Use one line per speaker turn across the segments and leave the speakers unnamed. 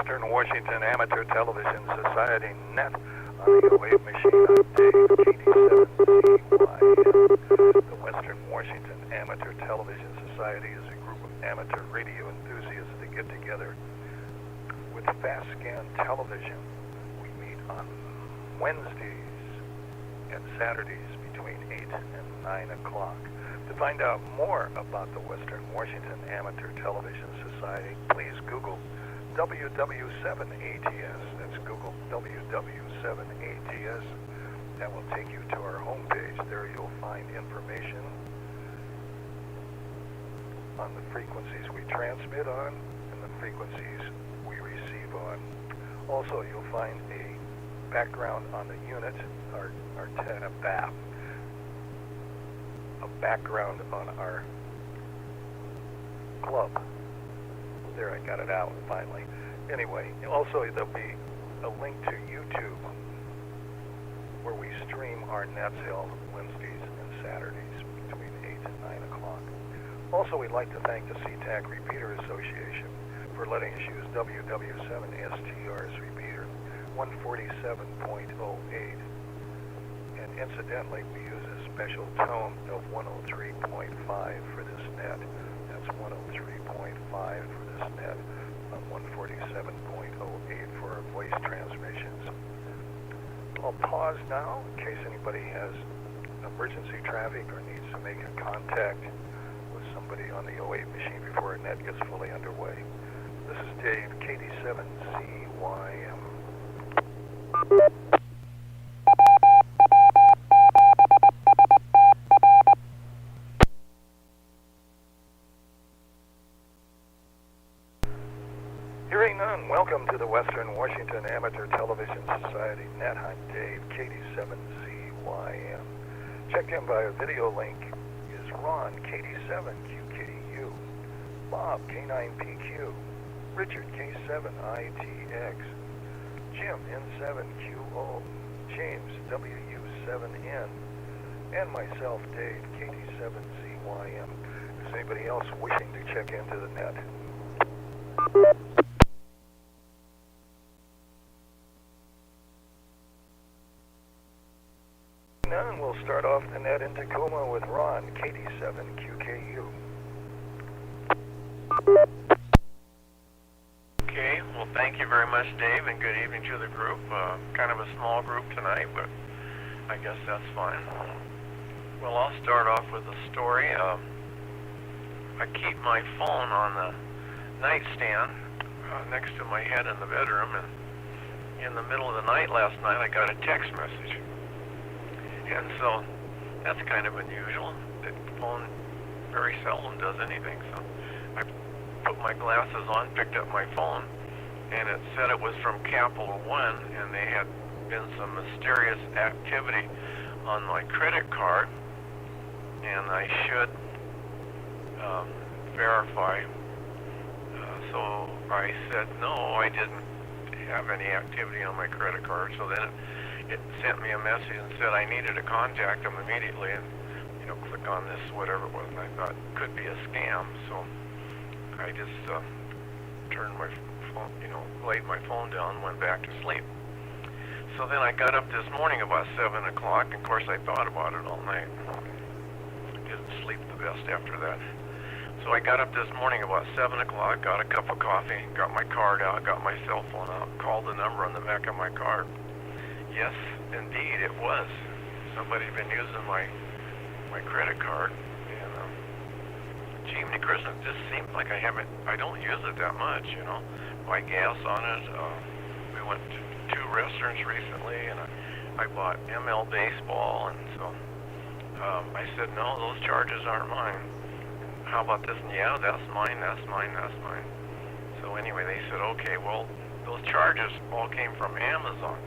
Western Washington Amateur Television Society net on the wave machine. I'm Dave, KD7CYM. The Western Washington Amateur Television Society is a group of amateur radio enthusiasts that get together with fast scan television. We meet on Wednesdays and Saturdays between 8 and 9 o'clock. To find out more about the Western Washington Amateur Television Society, please Google WW7ATS. That's Google WW7ATS. That will take you to our homepage. There you'll find information on the frequencies we transmit on and the frequencies we receive on. Also, you'll find a background on the unit, our background on our club. There, I got it out finally. Anyway, also there'll be a link to YouTube where we stream our nets held Wednesdays and Saturdays between 8 and 9 o'clock. Also, we'd like to thank the SeaTac Repeater Association for letting us use WW7STR's repeater 147.08. And incidentally, we use a special tone of 103.5 for this net. That's 103.5 for this net on 147.08 for our voice transmissions. I'll pause now in case anybody has emergency traffic or needs to make a contact with somebody on the 08 machine before our net gets fully underway. This is Dave, KD7CYM. Hearing none, welcome to the Western Washington Amateur Television Society net. I'm Dave, KD7CYM. Checked in by a video link is Ron, KD7QKU, Bob, K9PQ, Richard, K7ITX, Jim, N7QO, James, WU7N, and myself, Dave, KD7CYM. Is anybody else wishing to check into the net? None. We'll start off the net in Tacoma with Ron, KD7QKU.
Okay, well, thank you very much, Dave, and good evening to the group. Kind of a small group tonight, but I guess that's fine. Well, I'll start off with a story. I keep my phone on the nightstand next to my head in the bedroom, and in the middle of the night last night, I got a text message. And so that's kind of unusual. The phone very seldom does anything. So I put my glasses on, picked up my phone, and it said it was from Capital One, and they had been some mysterious activity on my credit card, and I should verify. So I said, no, I didn't have any activity on my credit card. So then it sent me a message and said I needed to contact them immediately and, click on this, whatever it was, and I thought it could be a scam. So I just turned my phone, laid my phone down and went back to sleep. So then I got up this morning about 7 o'clock, and of course I thought about it all night. Didn't sleep the best after that. So I got up this morning about 7 o'clock, got a cup of coffee, got my card out, got my cell phone out, called the number on the back of my card. Yes, indeed, it was. Somebody had been using my credit card, and gee, Christmas, it just seems like I don't use it that much, Buy gas on it. We went to 2 restaurants recently, and I bought ML baseball, and so I said, no, those charges aren't mine. How about this? And yeah, that's mine, that's mine, that's mine. So anyway, they said, okay, well, those charges all came from Amazon.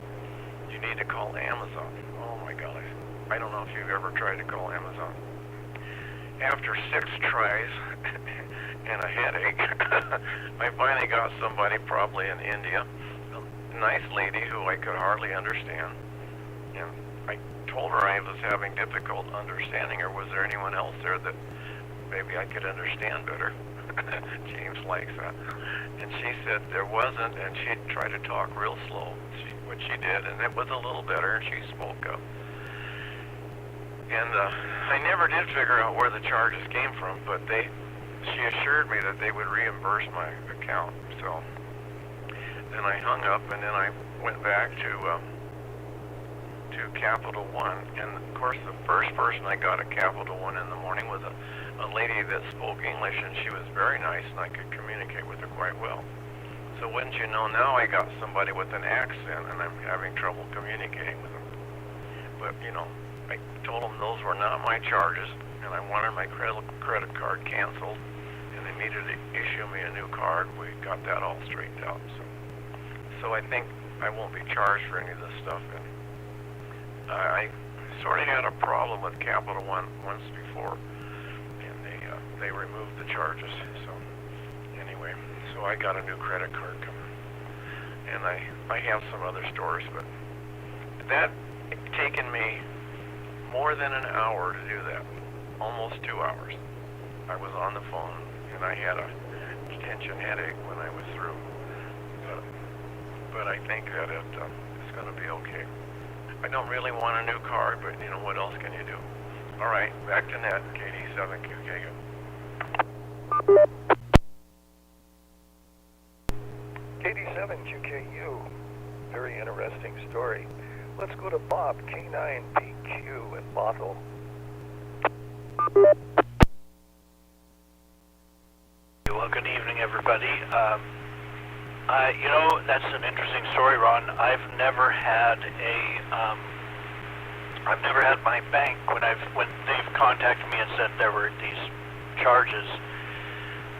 You need to call Amazon. Oh my gosh. I don't know if you've ever tried to call Amazon. After 6 tries and a headache, I finally got somebody, probably in India, a nice lady who I could hardly understand. And I told her I was having difficult understanding her. Was there anyone else there that maybe I could understand better. James likes that. And she said there wasn't, and she tried to talk real slow, which she did, and it was a little better, and she spoke up. And I never did figure out where the charges came from, but she assured me that they would reimburse my account. So then I hung up, and then I went back to Capital One, and of course the first person I got at Capital One in the morning was a lady that spoke English, and she was very nice, and I could communicate with her quite well. So wouldn't you know, now I got somebody with an accent, and I'm having trouble communicating with them. But you know, I told them those were not my charges, and I wanted my credit card canceled, and they needed to issue me a new card. We got that all straightened out. So I think I won't be charged for any of this stuff. And I sort of had a problem with Capital One once before, and they removed the charges. So anyway, so I got a new credit card coming, and I have some other stories, but that taken me more than an hour to do that, almost 2 hours. I was on the phone, and I had a tension headache when I was through, but I think that it's going to be okay. I don't really want a new card, but you know, what else can you do? All right, back to net, KD7QKU.
KD7QKU, very interesting story. Let's go to Bob, K9PQ in Bothell.
Well, good evening, everybody. You know, that's an interesting story, Ron. I've never had my bank when they've contacted me and said there were these charges.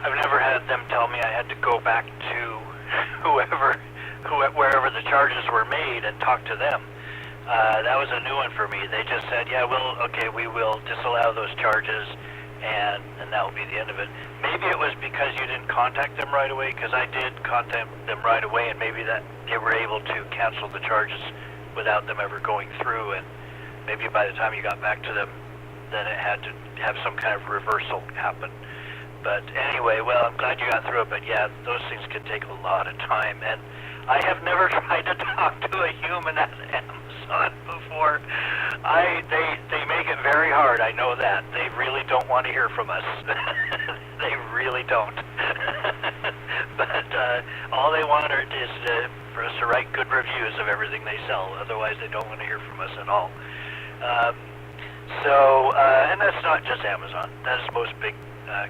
I've never had them tell me I had to go back to wherever the charges were made and talk to them. That was a new one for me. They just said, yeah, we will disallow those charges, and that will be the end of it. Maybe it was because you didn't contact them right away, because I did contact them right away, and maybe that they were able to cancel the charges without them ever going through, and maybe by the time you got back to them, then it had to have some kind of reversal happen. But anyway, well, I'm glad you got through it, but yeah, those things can take a lot of time, and I have never tried to talk to a human at Amazon before. They make it very hard, I know that. They really don't want to hear from us. They really don't. But all they want is for us to write good reviews of everything they sell. Otherwise, they don't want to hear from us at all. And that's not just Amazon. That is most big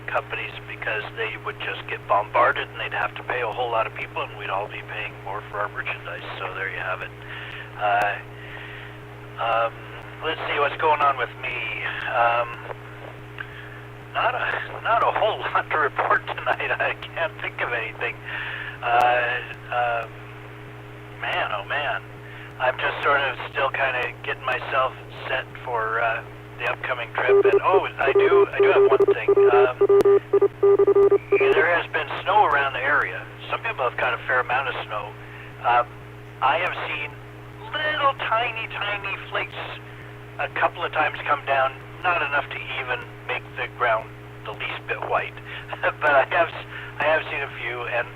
companies, because they would just get bombarded and they'd have to pay a whole lot of people, and we'd all be paying more for our merchandise. So there you have it. Let's see what's going on with me. Not a whole lot to report tonight. I can't think of anything. Man, oh man, I'm just sort of still kind of getting myself set for the upcoming trip. And I do have one thing. There has been snow around the area. Some people have got a fair amount of snow. I have seen little tiny flakes a couple of times come down, not enough to even make the ground the least bit white. But I have seen a few, and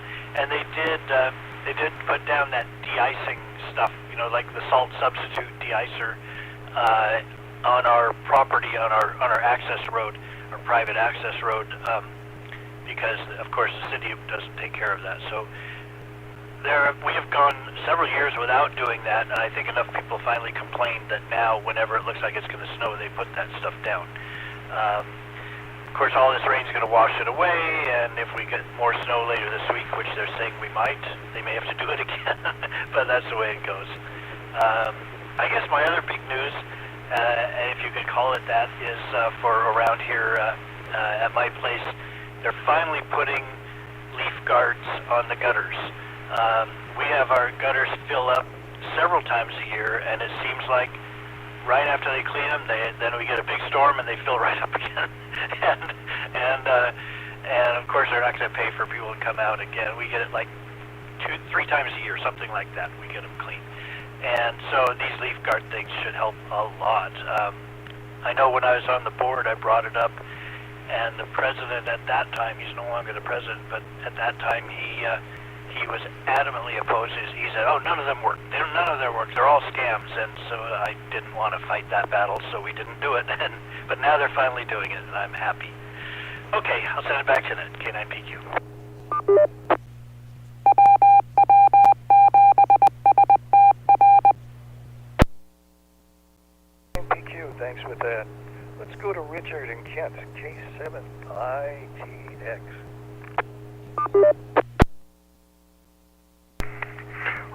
they did put down that de-icing stuff, you know, like the salt substitute de-icer on our property, on our access road, our private access road, because of course the city doesn't take care of that. So we have gone several years without doing that, and I think enough people finally complained that now, whenever it looks like it's going to snow, they put that stuff down. Of course, all this rain's going to wash it away, and if we get more snow later this week, which they're saying we might, they may have to do it again, but that's the way it goes. I guess my other big news, and if you could call it that, is for around here at my place, they're finally putting leaf guards on the gutters. We have our gutters fill up several times a year, and it seems like right after they clean them, then we get a big storm and they fill right up again. and of course they're not going to pay for people to come out again. We get it like 2-3 times a year, something like that. We get them clean, and so these leaf guard things should help a lot. I know when I was on the board, I brought it up, and the president at that time, he's no longer the president, but at that time he was adamantly opposed. He said, "Oh, none of them work. None of them work. They're all scams." And so I didn't want to fight that battle, so we didn't do it. But now they're finally doing it, and I'm happy. Okay, I'll send it back to the K9PQ.
PQ, thanks with that. Let's go to Richard in Kent, K7ITX.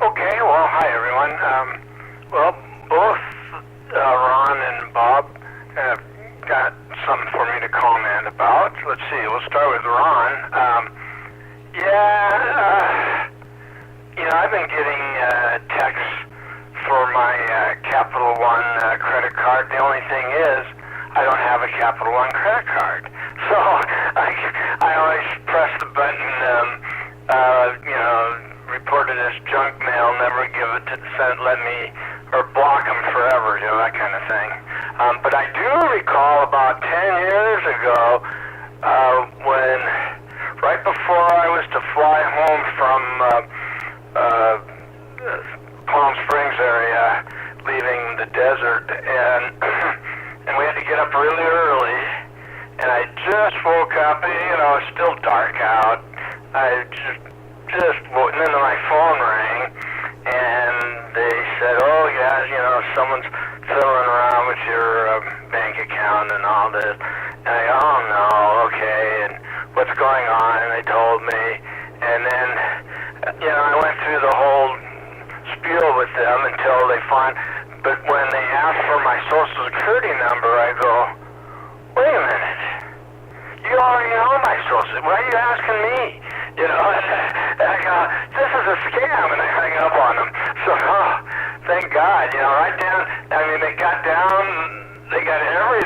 Okay, well, hi everyone. Well, both Ron and Bob have got something for me to comment about. Let's see, we'll start with Ron. I've been getting texts for my Capital One credit card. The only thing is, I don't have a Capital One credit card. So I always press the button, reported as junk mail, never give it to let me, or block them forever, that kind of thing. But I do recall about 10 years ago, when, right before I was to fly home from Palm Springs area, leaving the desert, and we had to get up really early, and I just woke up, it's still dark out. I just woke, and then my phone rang, and they said, "Oh, yeah, someone's fiddling around with your bank account and all this." And I go, "Oh, no, okay, and what's going on?" And they told me, and then, I went through the whole spiel with them until they but when they asked for my Social Security number, I go, "Wait a minute, you already know my Social, why are you asking me?" And I go, "This is a scam," and I hung up on them. So, thank God, right down, they got every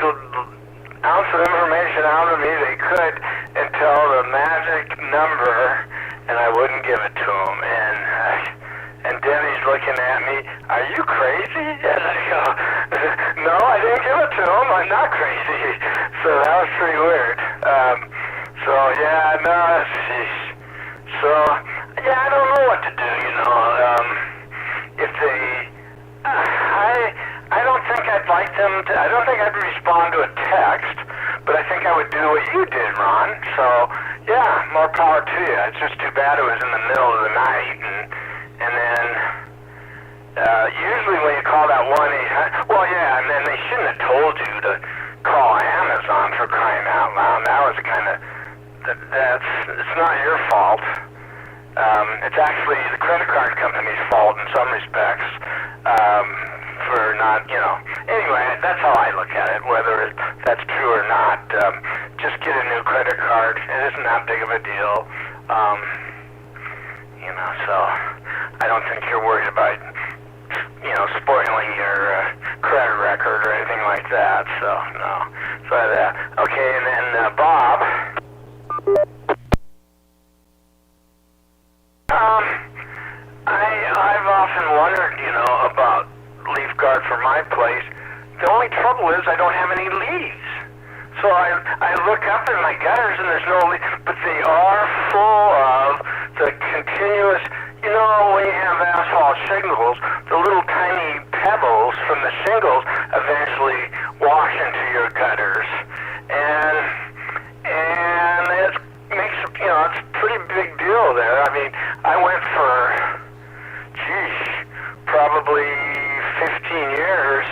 ounce of information out of me they could until the magic number, and I wouldn't give it to them. And Debbie's looking at me, "Are you crazy?" And I go, "No, I didn't give it to him. I'm not crazy." So that was pretty weird. I don't know what to do, if they, I don't think I'd like them to, I don't think I'd respond to a text, but I think I would do what you did, Ron. So, yeah, more power to you. It's just too bad it was in the middle of the night, and then, usually when you call that 1-800, and then they shouldn't have told you to call Amazon, for crying out loud. That was it's not your fault. It's actually the credit card company's fault in some respects, for not, Anyway, that's how I look at it, whether that's true or not. Just get a new credit card. It isn't that big of a deal. So I don't think you're worried about, spoiling your credit record or anything like that. So, no. Okay, and then Bob. I've often wondered, about leaf guard for my place. The only trouble is I don't have any leaves. So I look up in my gutters and there's no leaves, but they are full of the continuous, when you have asphalt shingles, the little tiny pebbles from the shingles eventually wash into your gutters. And it makes, it's a pretty big deal there. I went for, probably 15 years,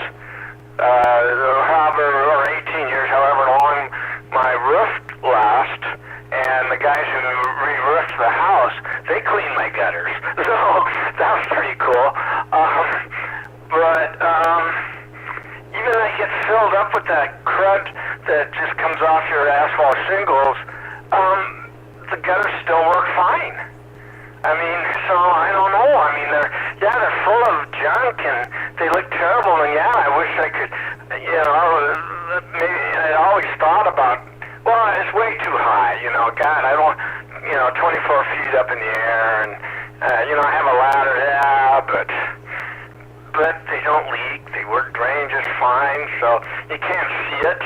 or 18 years, however long my roof lasts, and the guys who re-roofed the house, they cleaned my gutters. So that was pretty cool. But even they get filled up with that crud that just comes off your asphalt shingles, the gutters still work fine. So I don't know. They're full of junk and they look terrible. And I wish I could, maybe I always thought about, it's way too high. God, I don't, 24 feet up in the air, and I have a ladder, but they don't leak. They work drain just fine, so you can't see it.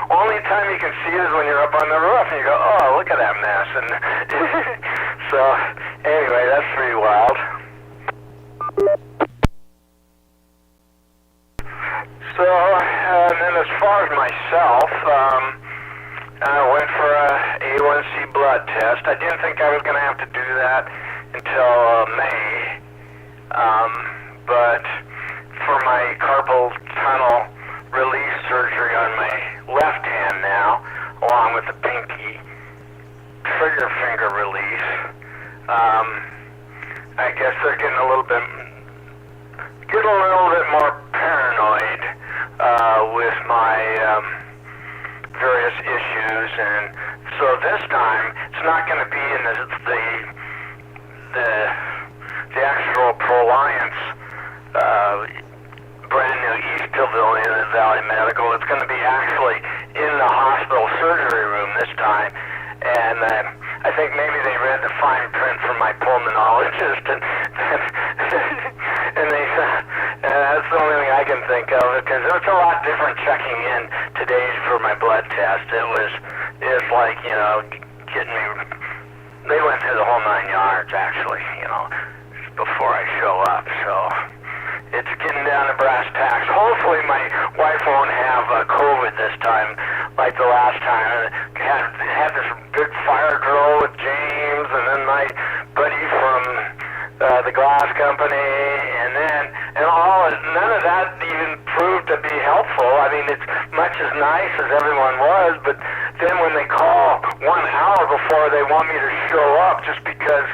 only time you can see it is when you're up on the roof and you go, oh, look at that mess. And so, anyway, that's pretty wild. So, and then as far as myself, I went for a A1C blood test. I didn't think I was going to have to do that until May, but for my carpal tunnel release surgery on my left hand now, along with the pinky trigger finger release, I guess they're getting a little bit more paranoid with my various issues, and so this time it's not going to be in the actual Proliance brand new East Pavilion at Valley Medical. It's going to be actually in the hospital surgery room this time, and I think maybe they read the fine print from my pulmonologist, and and that's the only thing I can think of, because it's a lot different checking in today for my blood test. It's like, you know, getting me, they went through the whole 9 yards actually, you know, before I show up. So it's getting down to brass tacks. Hopefully my wife won't have COVID this time like the last time. Had this big fire drill with James, and then my buddy from the glass company, and none of that even proved to be helpful. I mean, it's much as nice as everyone was, but then when they call 1 hour before they want me to show up just because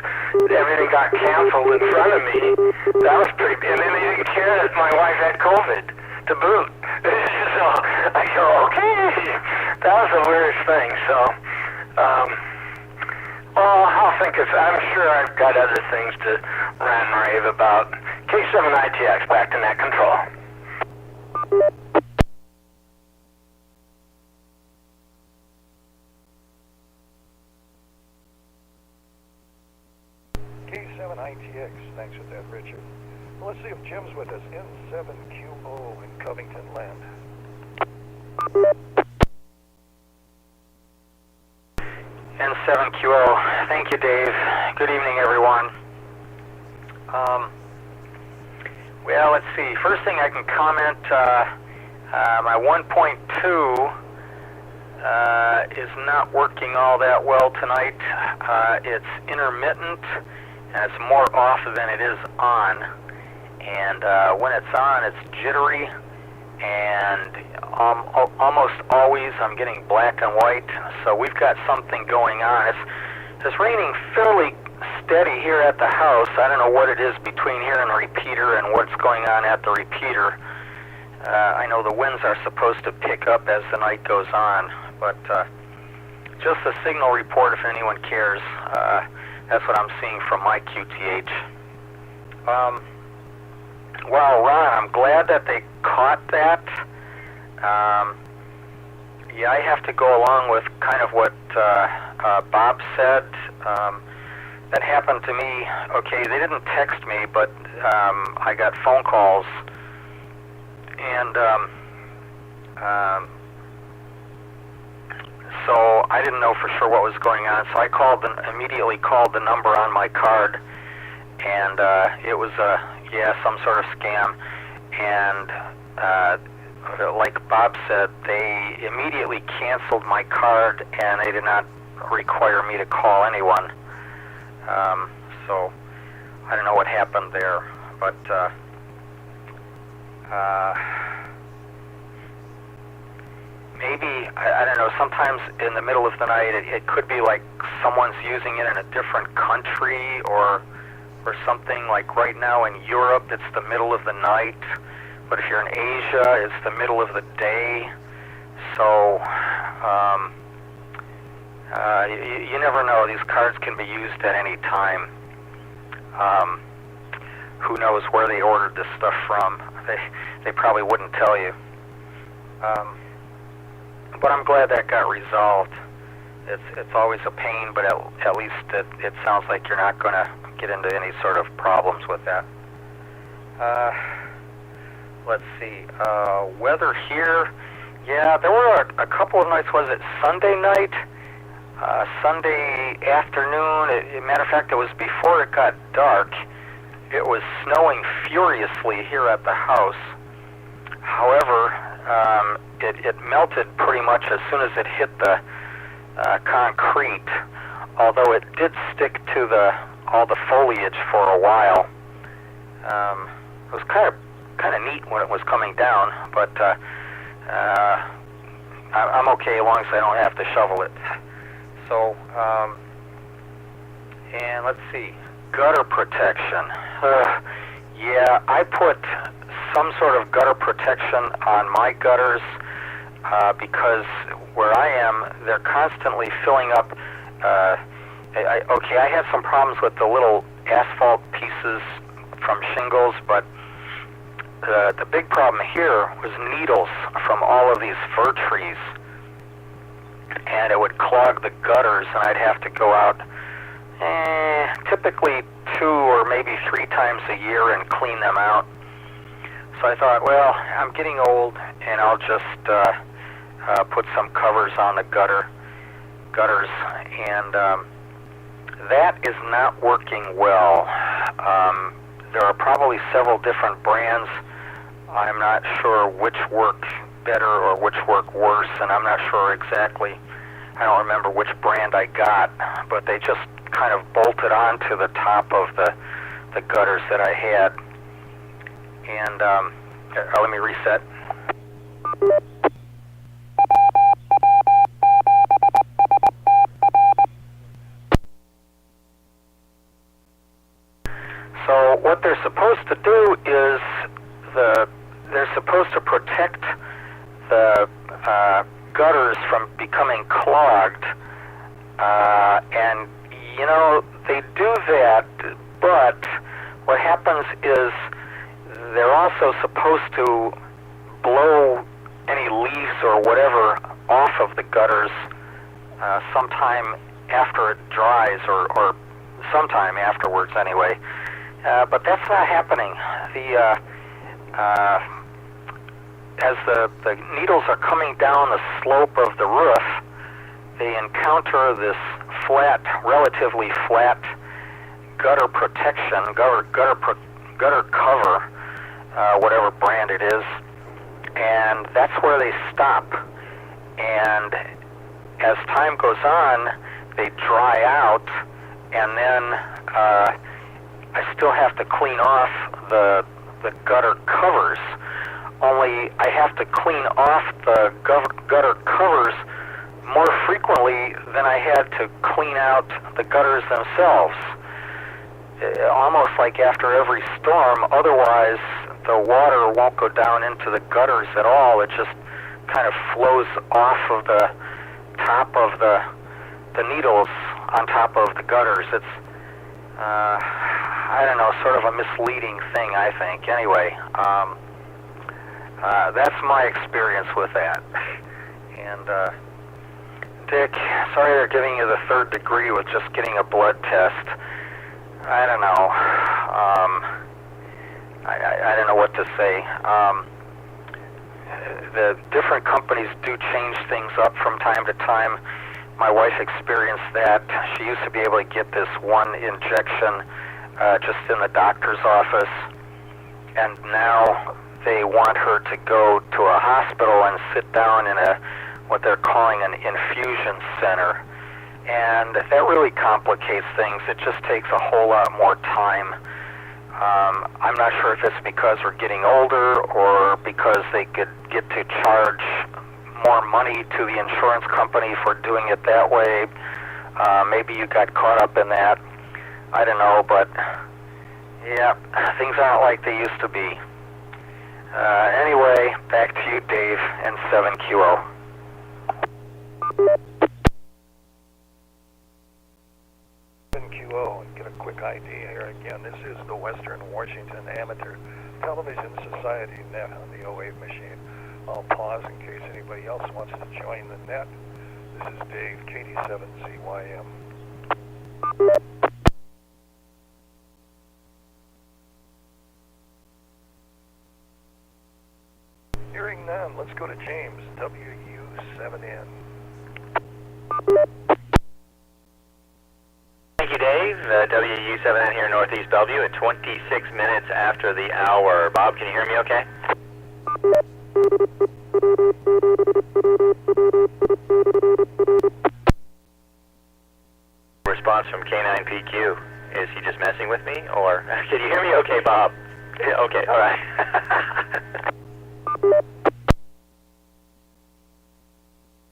everything got canceled in front of me, that was pretty bad. And then they didn't care that my wife had COVID to boot. So I go, okay, that was the weirdest thing. So, well, I'm sure I've got other things to rant and rave about. K7ITX, back to net control.
K7ITX, thanks for that, Richard. Well, let's see if Jim's with us. N7QO in Covington Land.
N7QO. Thank you, Dave. Good evening, everyone. Well, let's see. First thing I can comment, my 1.2 is not working all that well tonight. It's intermittent, and it's more off than it is on. And when it's on, it's jittery, and almost always I'm getting black and white. So we've got something going on. It's raining fairly steady here at the house. I don't know what it is between here and the repeater and what's going on at the repeater. I know the winds are supposed to pick up as the night goes on, but just a signal report if anyone cares. That's what I'm seeing from my QTH. Well, Ron, I'm glad that they caught that. Yeah, I have to go along with kind of what Bob said. That happened to me. Okay, they didn't text me, but I got phone calls, and so I didn't know for sure what was going on. So I immediately called the number on my card, and it was some sort of scam. And like Bob said, they immediately canceled my card, and they did not require me to call anyone. So I don't know what happened there, but maybe, I don't know, sometimes in the middle of the night it could be like someone's using it in a different country or something. Like right now in Europe it's the middle of the night, but if you're in Asia it's the middle of the day. So you never know. These cards can be used at any time. Who knows where they ordered this stuff from? They probably wouldn't tell you. But I'm glad that got resolved. It's always a pain, but at least it sounds like you're not going to get into any sort of problems with that. Let's see. Weather here, Yeah, there were a couple of nights. Was it Sunday night? Sunday afternoon? Matter of fact, it was before it got dark. It was snowing furiously here at the house. However, it melted pretty much as soon as it hit the concrete, although it did stick to all the foliage for a while. It was kind of neat when it was coming down, but I'm okay as long as I don't have to shovel it. So, and let's see, gutter protection. Yeah, I put some sort of gutter protection on my gutters because where I am, they're constantly filling up. I had some problems with the little asphalt pieces from shingles, but the big problem here was needles from all of these fir trees, and it would clog the gutters, and I'd have to go out typically 2 or maybe 3 times a year and clean them out. So I thought, well, I'm getting old, and I'll just put some covers on the gutters, and that is not working well. There are probably several different brands. I'm not sure which work better or which work worse, and I'm not sure exactly. I don't remember which brand I got, but they just kind of bolted onto the top of the gutters that I had. And let me reset. So what they're supposed to do is they're supposed to protect the gutters from becoming clogged, and you know, they do that, but what happens is they're also supposed to blow any leaves or whatever off of the gutters sometime after it dries, or sometime afterwards anyway. But that's not happening. As the needles are coming down the slope of the roof, they encounter this relatively flat gutter protection, gutter cover, whatever brand it is, and that's where they stop. And as time goes on, they dry out, and then I still have to clean off the gutter covers. Only I have to clean off the gutter covers more frequently than I had to clean out the gutters themselves. Almost like after every storm, otherwise the water won't go down into the gutters at all. It just kind of flows off of the top of the needles on top of the gutters. It's, I don't know, sort of a misleading thing, I think. Anyway, that's my experience with that. And, Dick, sorry they're giving you the 3rd degree with just getting a blood test. I don't know. I don't know what to say. The different companies do change things up from time to time. My wife experienced that. She used to be able to get this one injection just in the doctor's office, and now they want her to go to a hospital and sit down in what they're calling an infusion center. And that really complicates things. It just takes a whole lot more time. I'm not sure if it's because we're getting older or because they could get to charge more money to the insurance company for doing it that way. Maybe you got caught up in that. I don't know, but yeah, things aren't like they used to be. Anyway, back to you, Dave, and 7QO.
And get a quick idea here again. This is the Western Washington Amateur Television Society net on the 08 machine. I'll pause in case anybody else wants to join the net. This is Dave, KD7ZYM. Hearing on. Let's go to James, WU7N.
Thank you, Dave. WU7N here in Northeast Bellevue at 26 minutes after the hour. Bob, can you hear me okay? Response from K9PQ. Is he just messing with me, or can you hear me okay, Bob? Yeah, okay, all right.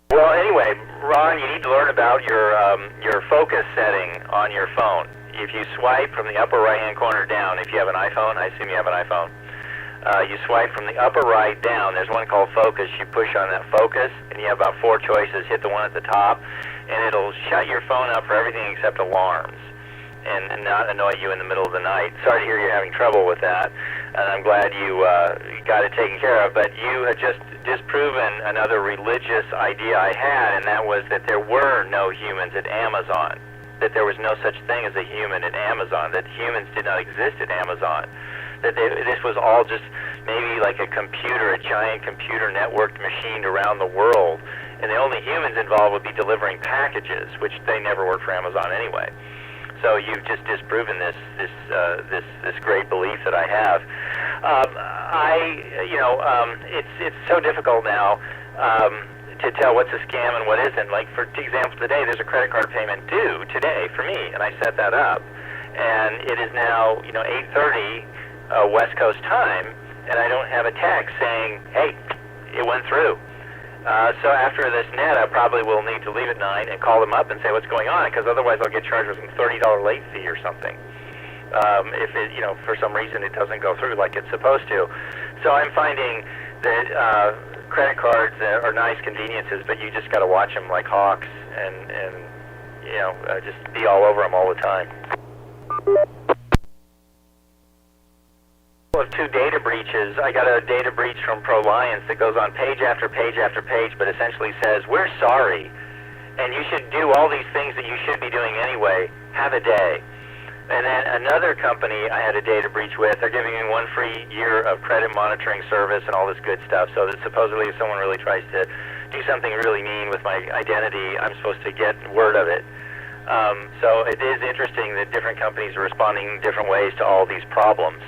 Well, anyway, Ron, you need to learn about your focus setting on your phone. If you swipe from the upper right-hand corner down, if you have an iPhone, I assume you have an iPhone, you swipe from the upper right down, there's one called Focus. You push on that Focus, and you have about 4 choices. Hit the one at the top, and it'll shut your phone up for everything except alarms, and not annoy you in the middle of the night. Sorry to hear you're having trouble with that, and I'm glad you got it taken care of, but you had just disproven another religious idea I had, and that was that there were no humans at Amazon, that there was no such thing as a human at Amazon, that humans did not exist at Amazon, that this was all just maybe like a computer, a giant computer networked machine around the world, and the only humans involved would be delivering packages, which they never work for Amazon anyway. So you've just disproven this great belief that I have. It's so difficult now to tell what's a scam and what isn't. Like, for example, today there's a credit card payment due today for me, and I set that up, and it is now 8:30 West Coast time, and I don't have a text saying, hey, it went through. So after this net, I probably will need to leave at 9 and call them up and say what's going on, because otherwise I'll get charged with some $30 late fee or something. If it, for some reason it doesn't go through like it's supposed to. So I'm finding that credit cards are nice conveniences, but you just got to watch them like hawks and just be all over them all the time. Of 2 data breaches. I got a data breach from ProLiance that goes on page after page after page, but essentially says, we're sorry, and you should do all these things that you should be doing anyway. Have a day. And then another company I had a data breach with, they're giving me 1 free year of credit monitoring service and all this good stuff, so that supposedly if someone really tries to do something really mean with my identity, I'm supposed to get word of it. So it is interesting that different companies are responding in different ways to all these problems.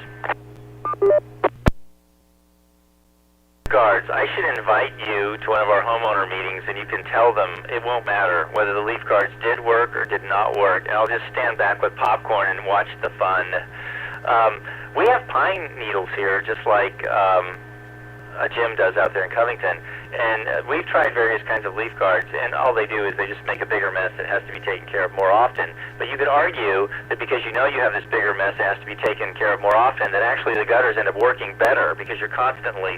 Guards, I should invite you to one of our homeowner meetings, and you can tell them it won't matter whether the leaf guards did work or did not work, and I'll just stand back with popcorn and watch the fun. We have pine needles here, just like Jim does out there in Covington, and we've tried various kinds of leaf guards, and all they do is they just make a bigger mess that has to be taken care of more often. But you could argue that because you know you have this bigger mess that has to be taken care of more often, that actually the gutters end up working better because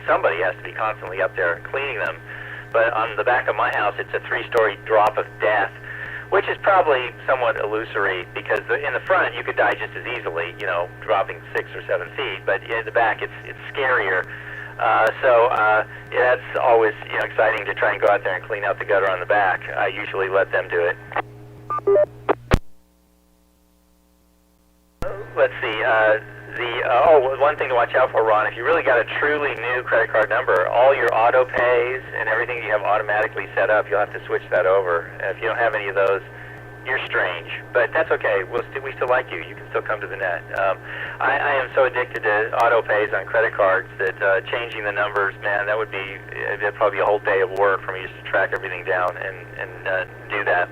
somebody has to be constantly up there cleaning them. But on the back of my house, it's a 3-story drop of death, which is probably somewhat illusory because in the front you could die just as easily, dropping 6 or 7 feet, but in the back it's scarier. That's always exciting to try and go out there and clean out the gutter on the back. I usually let them do it. Let's see. One thing to watch out for, Ron, if you really got a truly new credit card number, all your auto pays and everything you have automatically set up, you'll have to switch that over. If you don't have any of those, you're strange, but that's okay. We still like you. You can still come to the net. I am so addicted to auto pays on credit cards that changing the numbers, man, it'd probably be a whole day of work for me just to track everything down and do that.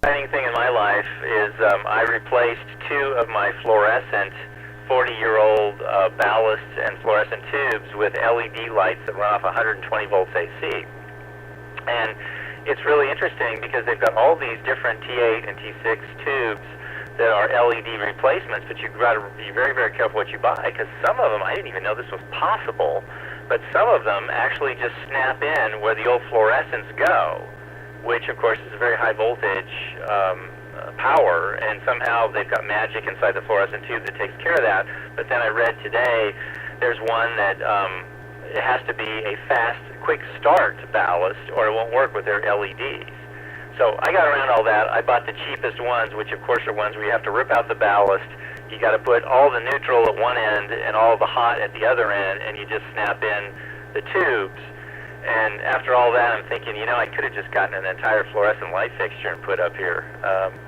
The exciting thing in my life is I replaced 2 of my fluorescent 40-year-old ballasts and fluorescent tubes with LED lights that run off 120 volts AC. And it's really interesting because they've got all these different T8 and T6 tubes that are LED replacements, but you've got to be very, very careful what you buy, because some of them, I didn't even know this was possible, but some of them actually just snap in where the old fluorescents go, which of course is a very high voltage power, and somehow they've got magic inside the fluorescent tube that takes care of that. But then I read today there's one that it has to be a fast, quick start ballast or it won't work with their LEDs. So I got around all that. I bought the cheapest ones, which of course are ones where you have to rip out the ballast, you got to put all the neutral at one end and all the hot at the other end, and you just snap in the tubes. And after all that, I'm thinking, I could have just gotten an entire fluorescent light fixture and put up here.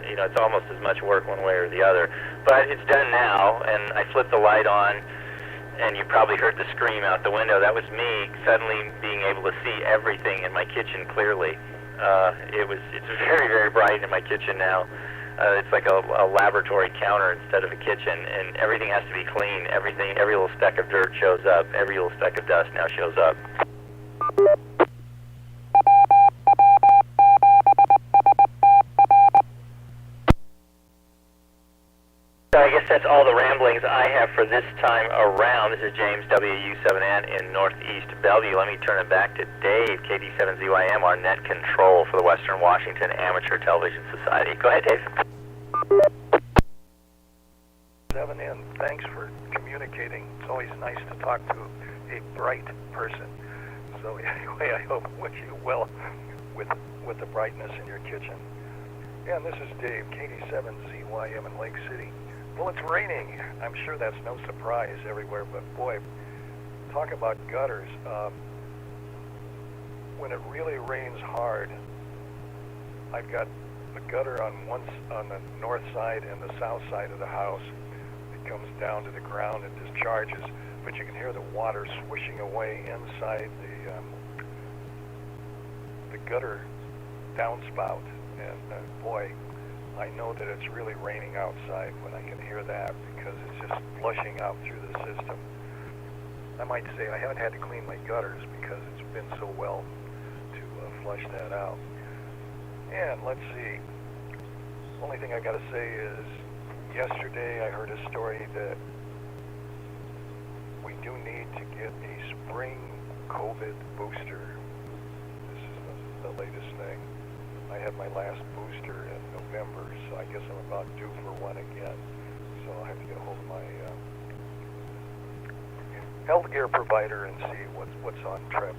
It's almost as much work one way or the other. But it's done now, and I flipped the light on, and you probably heard the scream out the window. That was me suddenly being able to see everything in my kitchen clearly. It's very, very bright in my kitchen now. It's like a laboratory counter instead of a kitchen, and everything has to be clean. Every little speck of dirt shows up. Every little speck of dust now shows up. So I guess that's all the ramblings I have for this time around. This is James, WW7ATS in Northeast Bellevue. Let me turn it back to Dave, KD7ZYM, our net control for the Western Washington Amateur Television Society. Go ahead, Dave.
7N, thanks for communicating. It's always nice to talk to a bright person. So anyway, I wish you well with the brightness in your kitchen. And this is Dave, KD7ZYM in Lake City. Well, it's raining. I'm sure that's no surprise everywhere, but boy, talk about gutters. When it really rains hard, I've got the gutter on the north side and the south side of the house. It comes down to the ground and discharges, but you can hear the water swishing away inside the gutter downspout. And boy, I know that it's really raining outside when I can hear that, because it's just flushing out through the system. I might say I haven't had to clean my gutters because it's been so well to flush that out. And let's see, only thing I got to say is yesterday I heard a story that we do need to get a spring COVID booster. This is the latest thing. I had my last booster in November, so I guess I'm about due for one again. So I'll have to get a hold of my healthcare provider and see what's on trip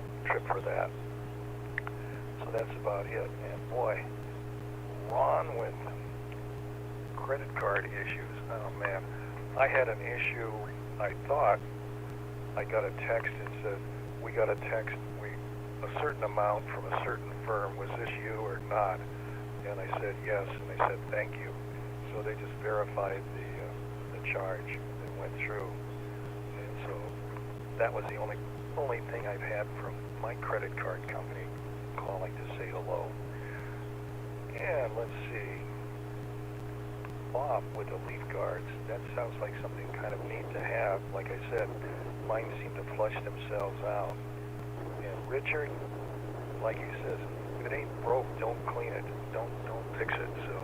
for that. So that's about it. And boy, Ron with credit card issues. Oh man, I had an issue. I thought I got a text that said, we got a text, a certain amount from a certain firm. Was this you or not? And I said yes, and they said thank you. So they just verified the charge that went through. And so that was the only thing I've had from my credit card company calling to say hello. And let's see, Bob with the leaf guards. That sounds like something kind of neat to have. Like I said, mine seem to flush themselves out. And Richard, like he says, if it ain't broke, don't clean it. Don't fix it. So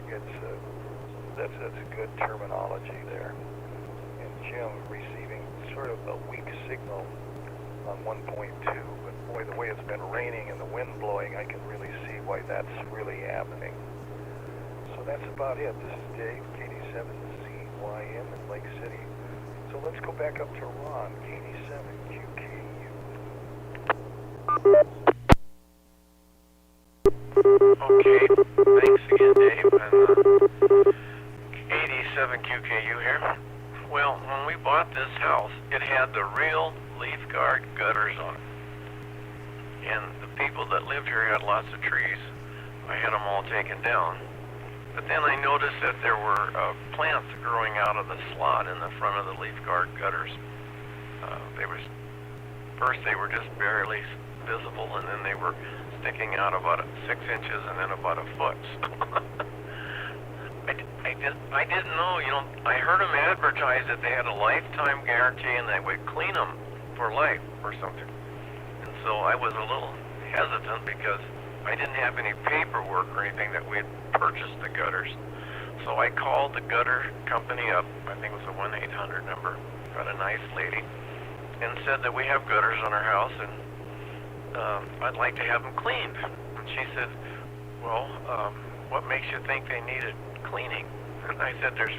it's that's a good terminology there. And Jim receiving sort of a weak signal on 1.2, but boy, the way it's been raining and the wind blowing, I can really see why that's really happening. So that's about it. This is Dave, KD7ZYM in Lake City. So let's go back up to Ron, KD7QKU.
Okay, thanks again, Dave. And 87QKU here. Well, when we bought this house, it had the real leaf guard gutters on it. And the people that lived here had lots of trees. I had them all taken down. But then I noticed that there were plants growing out of the slot in the front of the leaf guard gutters. First they were just barely visible, and then they were sticking out about 6 inches and then about a foot. I didn't know, I heard them advertise that they had a lifetime guarantee and they would clean them for life or something. And so I was a little hesitant because I didn't have any paperwork or anything that we had purchased the gutters. So I called the gutter company up, I think it was a 1-800 number, got a nice lady, and said that we have gutters on our house and I'd like to have them cleaned. And she said, well, what makes you think they needed cleaning? And I said, there's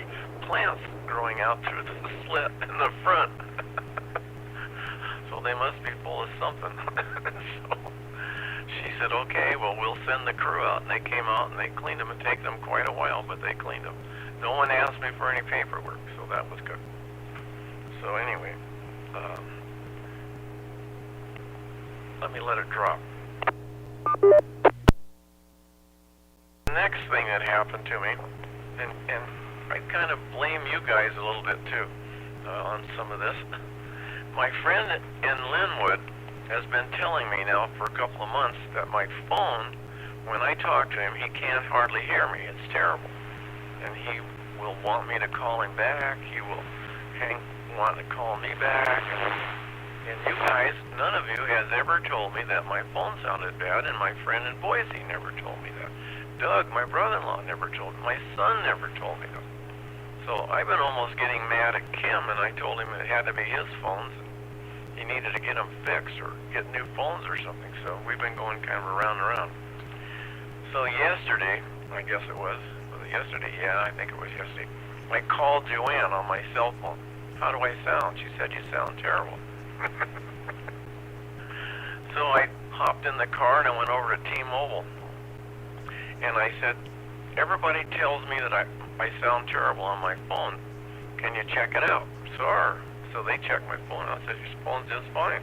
plants growing out through the slit in the front. So they must be full of something. So she said, okay, well, we'll send the crew out. And they came out and they cleaned them. It took them quite a while, but they cleaned them. no one asked me for any paperwork, so that was good. So anyway, let me let it drop. The next thing that happened to me, and I kind of blame you guys a little bit too on some of this. My friend in Linwood has been telling me now for a couple of months that my phone, when I talk to him, he can't hardly hear me. It's terrible. And he will want me to call him back. He will want to call me back. And you guys, none of you has ever told me that my phone sounded bad, and my friend in Boise never told me that. Doug, my brother-in-law, never told me. My son never told me that. So I've been almost getting mad at Kim, and I told him it had to be his phones. He needed to get them fixed or get new phones or something. So we've been going kind of around and around. So yesterday, I guess it was it yesterday? Yeah, I think it was yesterday. I called Joanne on my cell phone. How do I sound? She said, you sound terrible. So I hopped in the car and I went over to T-Mobile. And I said, everybody tells me that I sound terrible on my phone. Can you check it out? Sure. So they checked my phone. I said, your phone's just fine.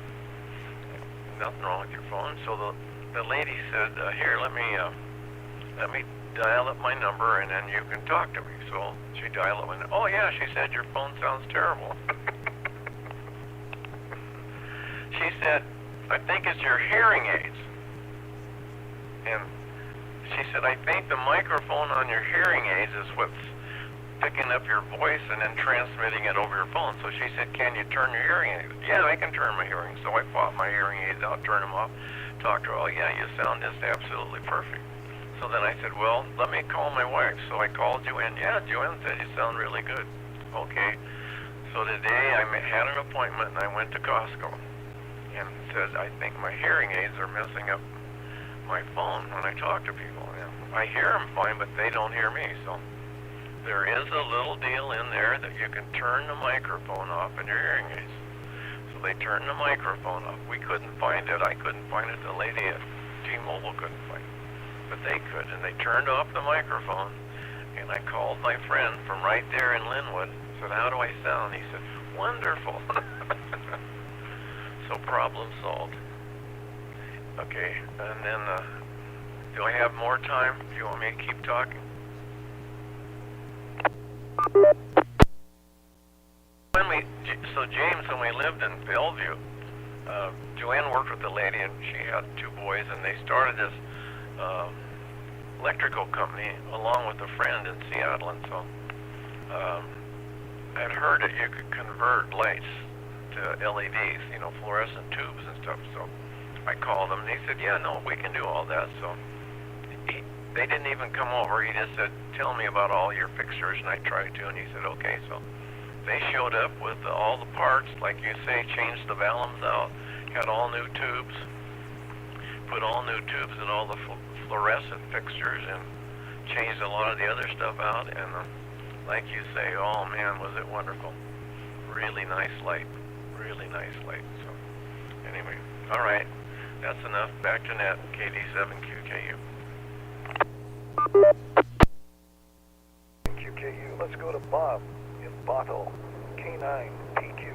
Nothing wrong with your phone. So the lady said, here, let me dial up my number and then you can talk to me. So she dialed up my number. Oh yeah, she said, your phone sounds terrible. She said, I think it's your hearing aids. And she said, I think the microphone on your hearing aids is what's picking up your voice and then transmitting it over your phone. So she said, can you turn your hearing aids? Yeah, I can turn my hearing. So I pop my hearing aids out, turn them off, talk to her. Oh yeah, you sound just absolutely perfect. So then I said, well, let me call my wife. So I called Joanne. Yeah, Joanne said you sound really good. Okay. So today I had an appointment and I went to Costco and said, I think my hearing aids are messing up my phone when I talk to people. And I hear them fine, but they don't hear me. So there is a little deal in there that you can turn the microphone off in your hearing aids. So they turned the microphone off. We couldn't find it. I couldn't find it. The lady at T-Mobile couldn't find it. But they could. And they turned off the microphone. And I called my friend from right there in Linwood. Said, how do I sound? He said, wonderful. So problem solved. Okay. And then, do I have more time? Do you want me to keep talking? So James, when we lived in Bellevue, Joanne worked with a lady and she had two boys and they started this electrical company along with a friend in Seattle. And so I'd heard that you could convert lights to LEDs, you know, fluorescent tubes and stuff. So I called them and he said, yeah, no, we can do all that. So they didn't even come over. He just said, tell me about all your fixtures, and I tried to, and he said, okay. So they showed up with all the parts, like you say, changed the valves out, had all new tubes, put all new tubes in all the fluorescent fixtures, and changed a lot of the other stuff out, and like you say, oh man, was it wonderful. Really nice light, really nice light. So anyway, all right, that's enough. Back to net, KD7QKU.
QKU, let's go to Bob in Bothell, K9PQ.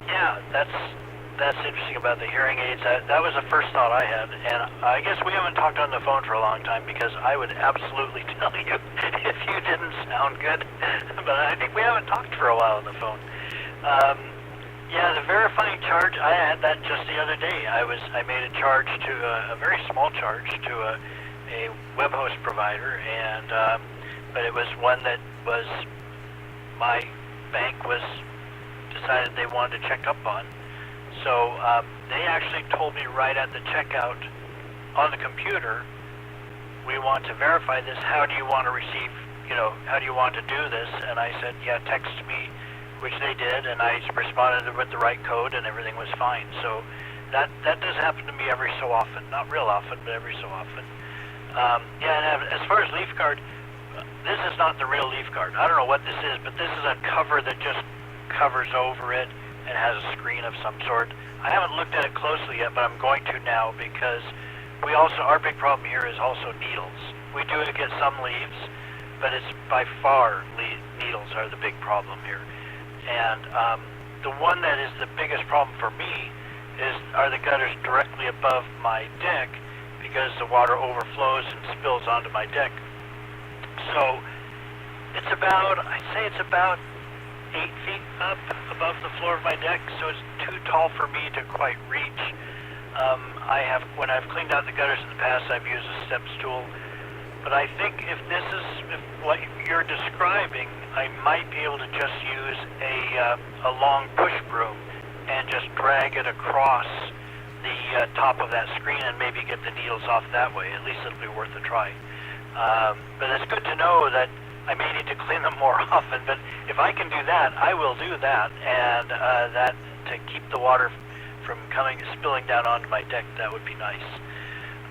Yeah, that's interesting about the hearing aids. That was the first thought I had, and I guess we haven't talked on the phone for a long time because I would absolutely tell you if you didn't sound good. But I think we haven't talked for a while on the phone. Yeah, the verifying charge, I had that just the other day. I made a charge to a very small charge to a web host provider, and but it was one that was my bank was decided they wanted to check up on. So they actually told me right at the checkout on the computer, we want to verify this. How do you want to receive, how do you want to do this? And I said, yeah, text me, which they did, and I responded with the right code, and everything was fine. So that does happen to me every so often. Not real often, but every so often. Yeah, and as far as leaf guard, this is not the real leaf guard. I don't know what this is, but this is a cover that just covers over it and has a screen of some sort. I haven't looked at it closely yet, but I'm going to now because our big problem here is also needles. We do get some leaves, but it's by far needles are the big problem here. And the one that is the biggest problem for me are the gutters directly above my deck, because the water overflows and spills onto my deck. So I'd say it's about 8 feet up above the floor of my deck, so it's too tall for me to quite reach. When I've cleaned out the gutters in the past, I've used a step stool. But I think if what you're describing, I might be able to just use a long push broom and just drag it across the top of that screen and maybe get the needles off that way. At least it'll be worth a try. But it's good to know that I may need to clean them more often, but if I can do that, I will do that, and that to keep the water from spilling down onto my deck, that would be nice.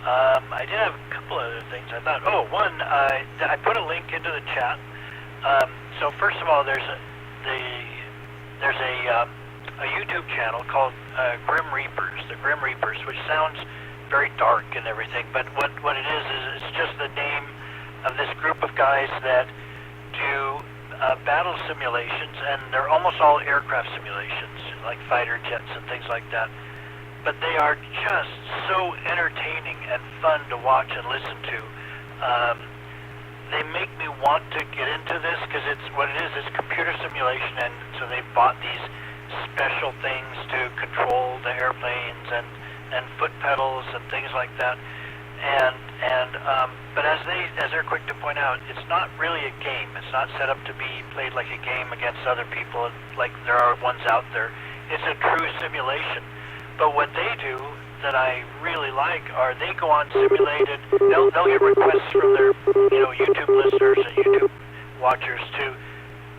I did have a couple other things. I thought, one, I put a link into the chat. So first of all, there's a YouTube channel called Grim Reapers, the Grim Reapers, which sounds very dark and everything, but what it is it's just the name of this group of guys that do battle simulations, and they're almost all aircraft simulations, like fighter jets and things like that. But they are just so entertaining and fun to watch and listen to. They make me want to get into this because it's computer simulation, and so they bought these special things to control the airplanes and foot pedals and things like that. But as they're quick to point out, it's not really a game. It's not set up to be played like a game against other people, like there are ones out there. It's a true simulation. But what they do that I really like are they go on simulated. They'll get requests from their YouTube listeners and YouTube watchers to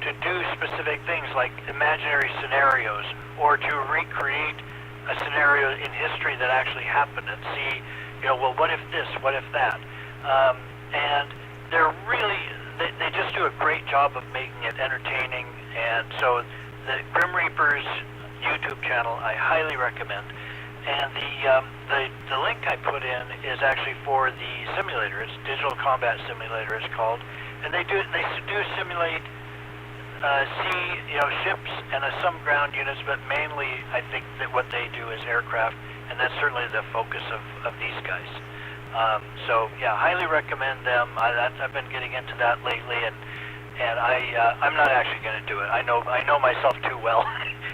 do specific things like imaginary scenarios, or to recreate a scenario in history that actually happened and see, well, what if this, what if that? And they're really, they just do a great job of making it entertaining. And so the Grim Reapers YouTube channel, I highly recommend. And the link I put in is actually for the simulator. It's Digital Combat Simulator, it's called. And they do simulate ships and some ground units, but mainly I think that what they do is aircraft, and that's certainly the focus of these guys. So yeah, highly recommend them. I've been getting into that lately, and I'm not actually going to do it. I know myself too well.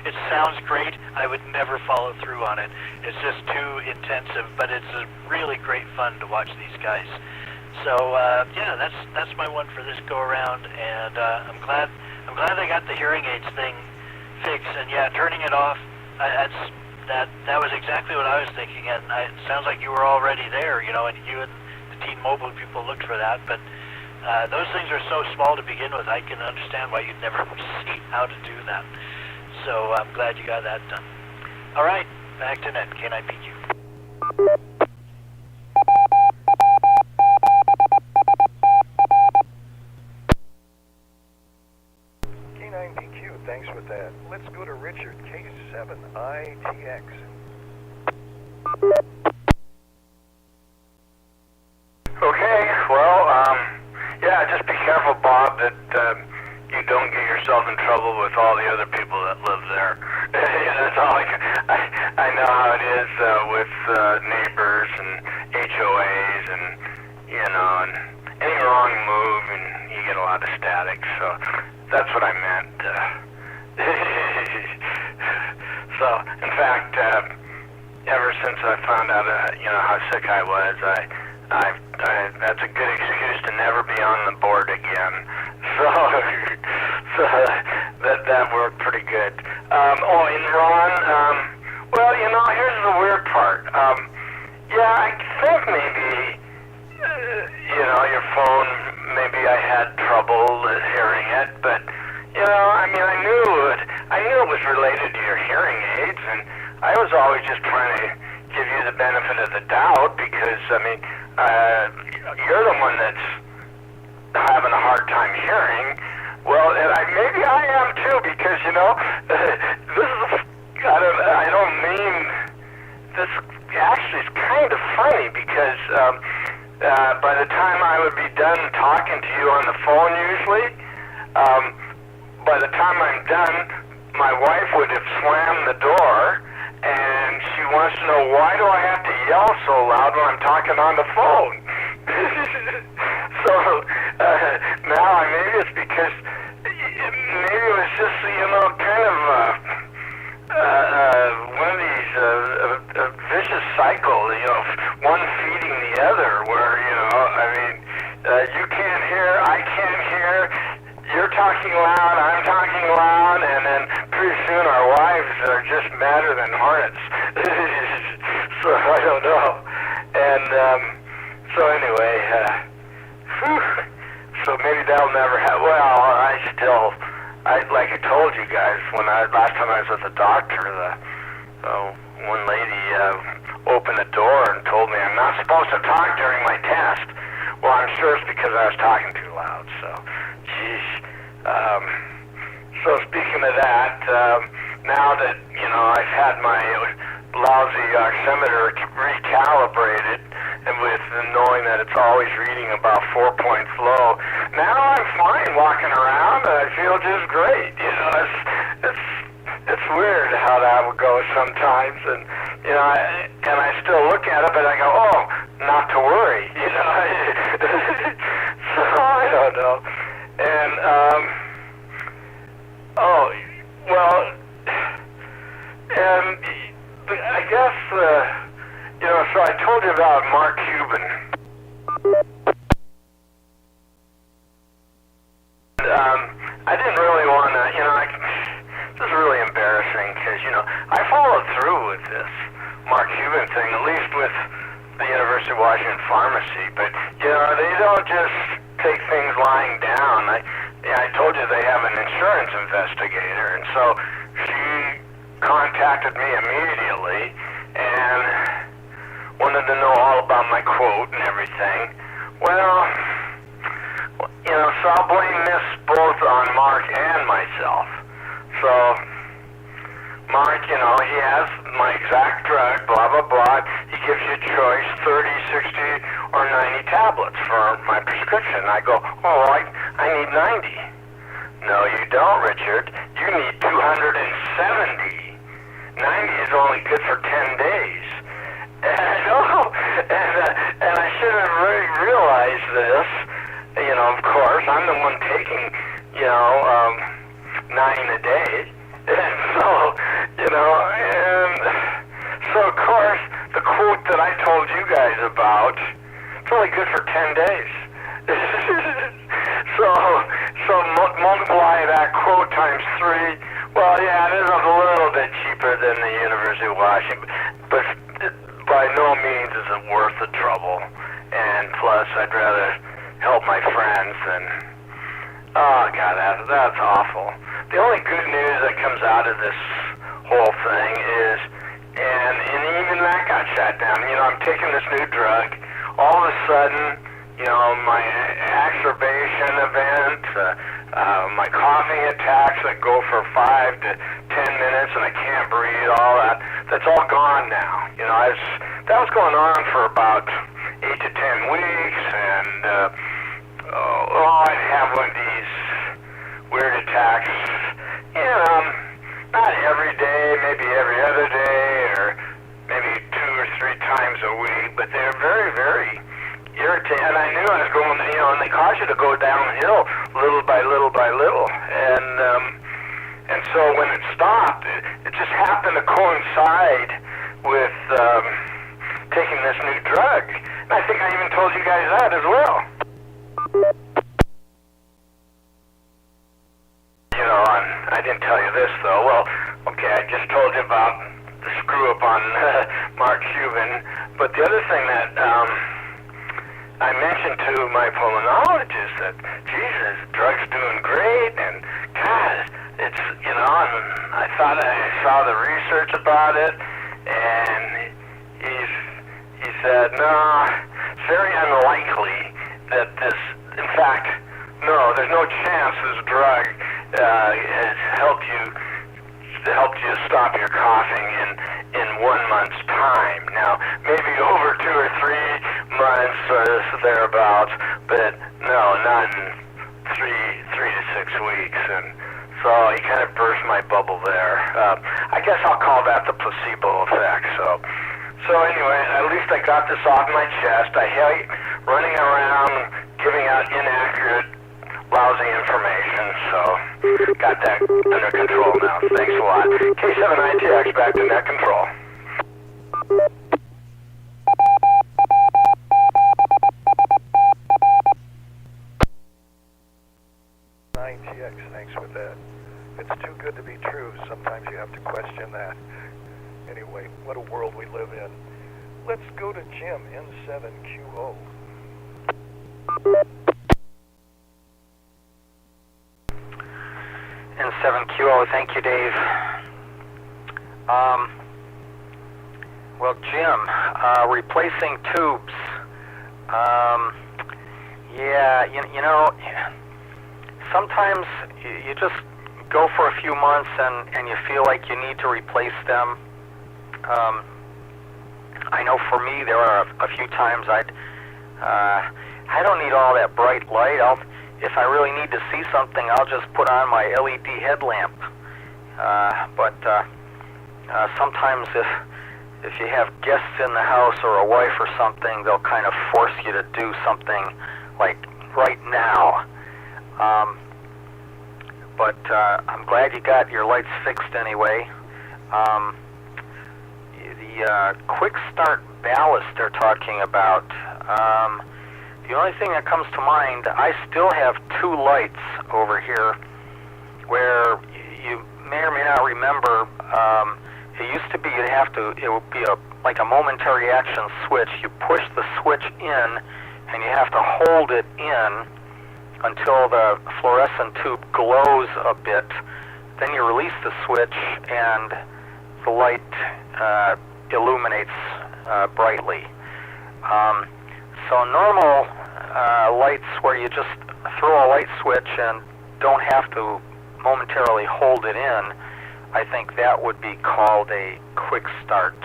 It sounds great. I would never follow through on it. It's just too intensive, but it's really great fun to watch these guys. So yeah, that's my one for this go around, and I'm glad they got the hearing aids thing fixed. And yeah, turning it off, that was exactly what I was thinking. And it sounds like you were already there, and you and the T-Mobile people looked for that. But those things are so small to begin with. I can understand why you'd never see how to do that. So I'm glad you got that done. All right, back to net, K9PQ.
K9PQ, thanks for that. Let's go to Richard, K7ATS.
Okay, well, yeah, just be careful, Bob, that you don't get yourself in trouble with all the other people that live there. That's all I know how it is with neighbors and HOAs, and and any wrong move and you get a lot of static. So that's what I meant. So in fact, ever since I found out how sick I was, that's a good excuse to never be on the board again. So that worked pretty good. And Ron, well, here's the weird part. Yeah, I think maybe, your phone, maybe I had trouble hearing it, but, I knew it was related to your hearing aids, and I was always just trying to give you the benefit of the doubt, because, you're the one that's having a hard time hearing. Well, maybe I am too, because, this is I don't mean this. Actually, it's kind of funny because by the time I would be done talking to you on the phone, usually, by the time I'm done, my wife would have slammed the door, and she wants to know, why do I have to yell so loud when I'm talking on the phone? So now maybe it's because maybe it was just, kind of one of these vicious cycle, one feeding the other, where, you can't hear, I can't hear, you're talking loud, I'm talking loud, and then pretty soon our wives are just madder than hornets. So I don't know. And so anyway, so maybe that'll never happen. Well, like I told you guys, last time I was at the doctor, one lady opened the door and told me I'm not supposed to talk during my test. Well, I'm sure it's because I was talking too loud. So, geez. So speaking of that, now that I've had my lousy oximeter recalibrated, and with knowing that it's always reading about 4 points low, now I'm fine walking around, and I feel just great. It's weird how that would go sometimes, and I still look at it, but I go, oh, not to worry, So I don't know, and and I guess so I told you about Mark Cuban. I didn't really want to, this is really embarrassing because, I followed through with this Mark Cuban thing, at least with the University of Washington Pharmacy, but, they don't just take things lying down. I told you they have an insurance investigator, and so she contacted me immediately and wanted to know all about my quote and everything. Well, so I'll blame this both on Mark and myself. So, Mark, he has my exact drug, blah, blah, blah. He gives you a choice, 30, 60, or 90 tablets for my prescription. I go, I need 90. No, you don't, Richard. You need 270. 90 is only good for 10 days. And I know, and I should have really realized this. Of course, I'm the one taking, 9 a day. And so, of course, the quote that I told you guys about, it's only good for 10 days. So multiply that quote times 3. Well, yeah, it is a little bit cheaper than the University of Washington, but by no means is it worth the trouble. And plus, I'd rather help my friends than, oh God, that's awful. The only good news that comes out of this whole thing is, and even that got shut down. I'm taking this new drug. All of a sudden, my exacerbation event, my coughing attacks that go for 5 to 10 minutes, and I can't breathe, all that's all gone now. That was going on for about 8 to 10 weeks, and I'd have one of these weird attacks, not every day, maybe every other day, or maybe 2 or 3 times a week, but they're very, very irritating. And I knew I was going, and they cause you to go downhill little by little by little, and so when it stopped, it just happened to coincide with taking this new drug. And I think I even told you guys that as well. I didn't tell you this though. Well, okay, I just told you about the screw up on Mark Cuban, but the other thing that I mentioned to my pulmonologist that, Jesus, the drug's doing great, and God, it's, and I thought I saw the research about it, and he said, no, it's very unlikely that this, in fact, no, there's no chance this drug has helped you helped you stop your coughing in 1 month's time. Now, maybe over 2 or 3 months or thereabouts, but no, not in 3 to 6 weeks. And so he kind of burst my bubble there. I guess I'll call that the placebo effect. So anyway, at least I got this off my chest. I hate running around giving out inaccurate, lousy information, so got that under control now. Thanks a lot. K7ITX back to net control.
ITX, thanks for that. It's too good to be true. Sometimes you have to question that. Anyway, what a world we live in. Let's go to Jim, N7QO.
N7QO, thank you, Dave. Well, Jim, replacing tubes. Yeah, you know, sometimes you just go for a few months and you feel like you need to replace them. I know for me there are a few times I don't need all that bright light. If I really need to see something, I'll just put on my LED headlamp. But sometimes if you have guests in the house or a wife or something, they'll kind of force you to do something like right now. But I'm glad you got your lights fixed anyway. The quick start ballast they're talking about, the only thing that comes to mind, I still have 2 lights over here where you may or may not remember, it used to be it would be like a momentary action switch. You push the switch in and you have to hold it in until the fluorescent tube glows a bit. Then you release the switch and the light illuminates brightly. So normal lights where you just throw a light switch and don't have to momentarily hold it in, I think that would be called a quick start,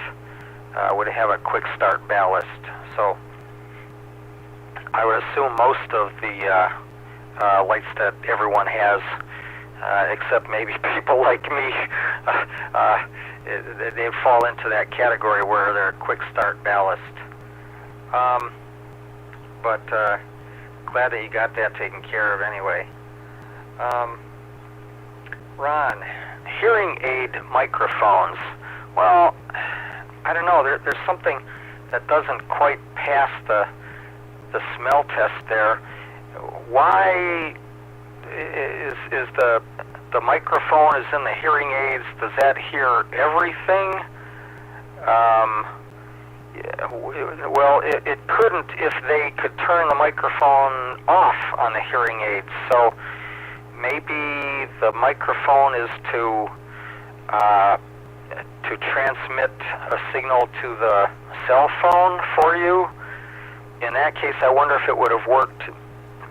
would have a quick start ballast. So I would assume most of the lights that everyone has, except maybe people like me, they fall into that category where they're quick start ballast. But glad that you got that taken care of anyway. Ron, hearing aid microphones. Well, I don't know. There's something that doesn't quite pass the smell test there. Why is the microphone is in the hearing aids? Does that hear everything? Well, it couldn't if they could turn the microphone off on the hearing aids. So maybe the microphone is to transmit a signal to the cell phone for you. In that case, I wonder if it would have worked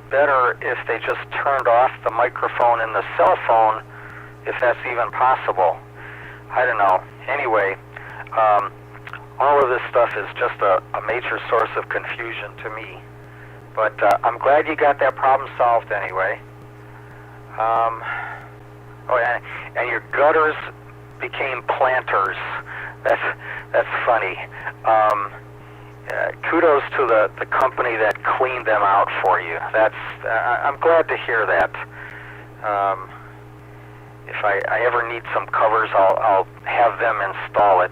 better if they just turned off the microphone in the cell phone, if that's even possible. I don't know. Anyway, all of this stuff is just a major source of confusion to me. But I'm glad you got that problem solved anyway. And your gutters became planters. That's funny. Kudos to the company that cleaned them out for you. I'm glad to hear that. If I ever need some covers, I'll have them install it.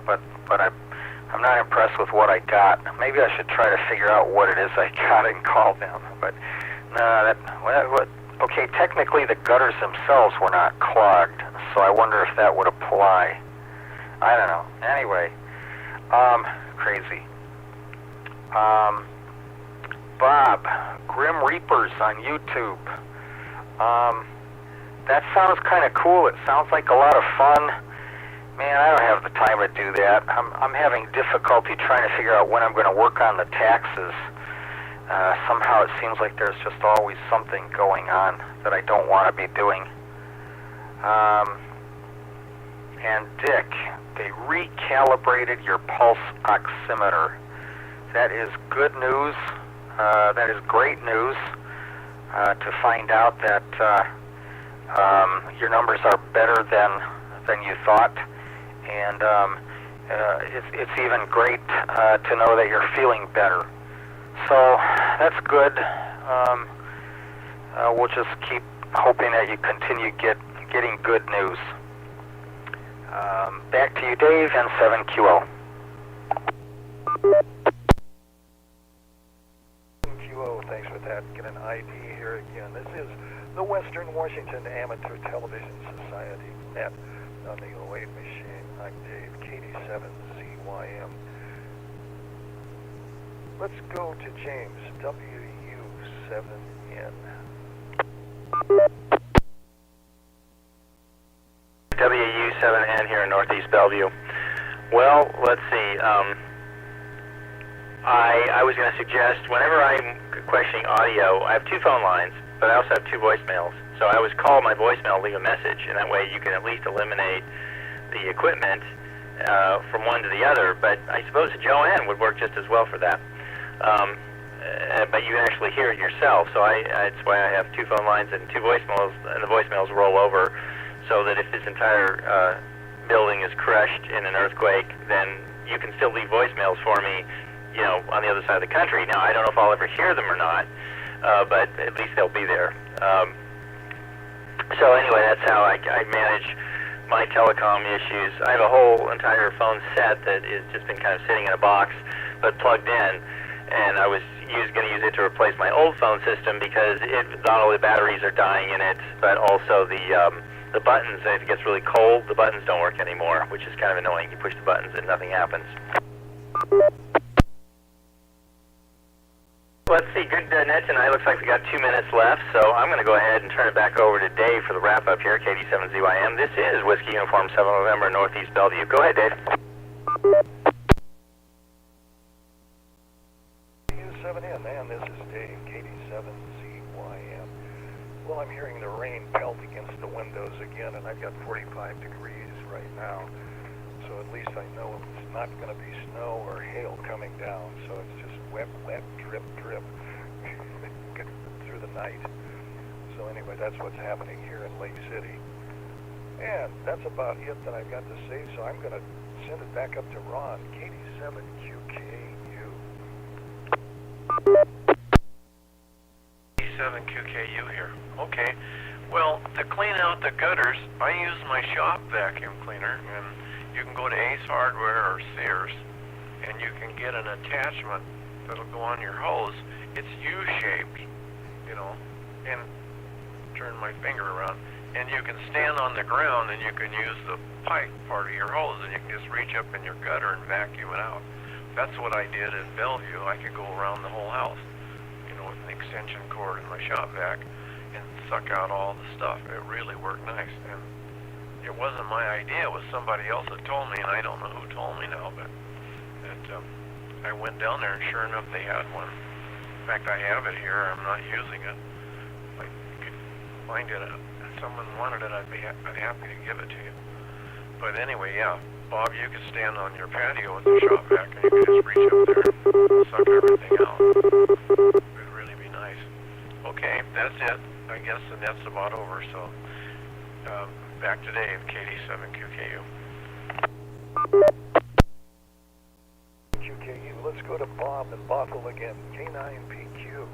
But I'm not impressed with what I got. Maybe I should try to figure out what it is I got and call them. But no, okay. Technically, the gutters themselves were not clogged, so I wonder if that would apply. I don't know. Anyway, crazy. Bob, Grim Reapers on YouTube. That sounds kind of cool. It sounds like a lot of fun. Man, I don't have the time to do that. I'm having difficulty trying to figure out when I'm going to work on the taxes. Somehow it seems like there's just always something going on that I don't want to be doing. and Dick, they recalibrated your pulse oximeter. That is good news. That is great news to find out that your numbers are better than you thought, and it's even great to know that you're feeling better. So that's good. We'll just keep hoping that you continue getting good news. Back to you, Dave, N7QO.
Thanks for that. Get an ID here again. This is the Western Washington Amateur Television Society net on the 08 machine. I'm Dave, KD7ZYM. Let's go to James, WU7N.
WU7N here in Northeast Bellevue. Well, let's see. I was going to suggest, whenever I'm questioning audio, I have two phone lines, but I also have two voicemails. So I always call my voicemail, leave a message, and that way you can at least eliminate the equipment from one to the other. But I suppose a Joanne would work just as well for that. But you actually hear it yourself, so that's why I have two phone lines and two voicemails, and the voicemails roll over, so that if this entire building is crushed in an earthquake, then you can still leave voicemails for me, you know, on the other side of the country. Now, I don't know if I'll ever hear them or not, but at least they'll be there. So anyway, that's how I manage my telecom issues. I have a whole entire phone set that has just been kind of sitting in a box, but plugged in, and I was going to use it to replace my old phone system because not only the batteries are dying in it, but also the buttons, if it gets really cold, the buttons don't work anymore, which is kind of annoying. You push the buttons and nothing happens. Let's see, good net tonight. Looks like we got 2 minutes left, so I'm going to go ahead and turn it back over to Dave for the wrap-up here, KD7ZYM. This is Whiskey Uniform 7 November, Northeast Bellevue. Go ahead, Dave.
U7N, and this is Dave, KD7ZYM. Well, I'm hearing the rain pelt against the windows again, and I've got 45 degrees right now. So at least I know it's not going to be snow or hail coming down, so it's just wet, drip, drip through the night. So anyway, that's what's happening here in Lake City. And that's about it that I've got to say, so I'm going to send it back up to Ron, KD7QKU.
7QKU here. Okay. Well, to clean out the gutters, I use my shop vacuum cleaner, and you can go to Ace Hardware or Sears, and you can get an attachment that'll go on your hose. It's U-shaped, you know, and turn my finger around, and you can stand on the ground and you can use the pipe part of your hose, and you can just reach up in your gutter and vacuum it out. That's what I did in Bellevue. I could go around the whole house, you know, with an extension cord in my shop vac and suck out all the stuff. It really worked nice, and it wasn't my idea. It was somebody else that told me, and I don't know who told me now, but I went down there, and sure enough, they had one. In fact, I have it here. I'm not using it. If I could find it, if someone wanted it, I'd be happy to give it to you. But anyway, yeah, Bob, you could stand on your patio with the shop vac, and you could just reach up there and suck everything out. It would really be nice. Okay, that's it. I guess the net's about over, so back to Dave, KD7QKU.
QKU. Let's go to Bob and Bothell again, K9PQ.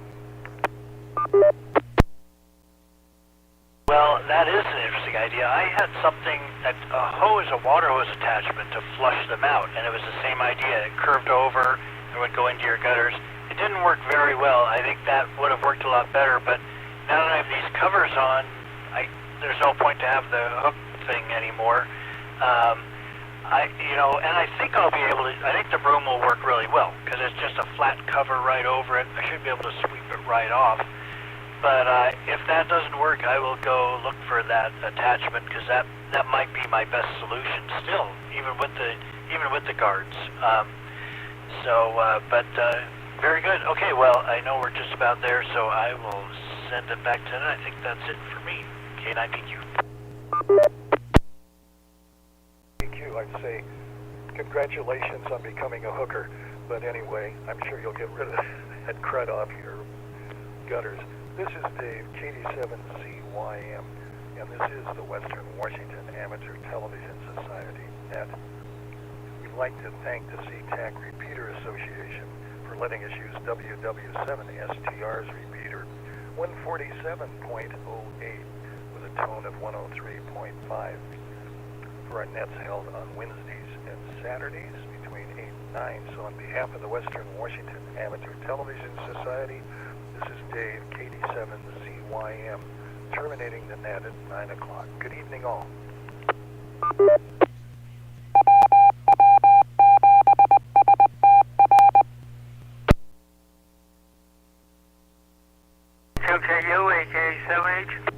Well, that is an interesting idea. I had something, a water hose attachment to flush them out, and it was the same idea. It curved over and would go into your gutters. It didn't work very well. I think that would have worked a lot better, but now that I have these covers on, there's no point to have the hook thing anymore. And I think I'll be able to, I think the broom will work really well, because it's just a flat cover right over it. I should be able to sweep it right off. But if that doesn't work, I will go look for that attachment, because that might be my best solution still, even with the guards. Very good. Okay, well, I know we're just about there, so I will send it back to them. I think that's it for me. K9PQ.
you, I'd say congratulations on becoming a hooker. But anyway, I'm sure you'll get rid of that crud off your gutters. This is Dave, KD7ZYM, and this is the Western Washington Amateur Television Society, NET. We'd like to thank the SeaTac Repeater Association for letting us use WW7STR's repeater 147.08 with a tone of 103.5 for our nets held on Wednesdays and Saturdays between 8 and 9. So on behalf of the Western Washington Amateur Television Society, this is Dave, KD7ZYM, terminating the net at 9 o'clock. Good evening all.
WW7ATS.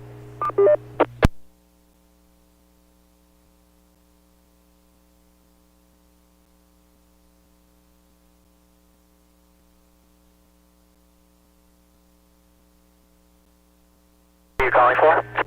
Who are you calling for?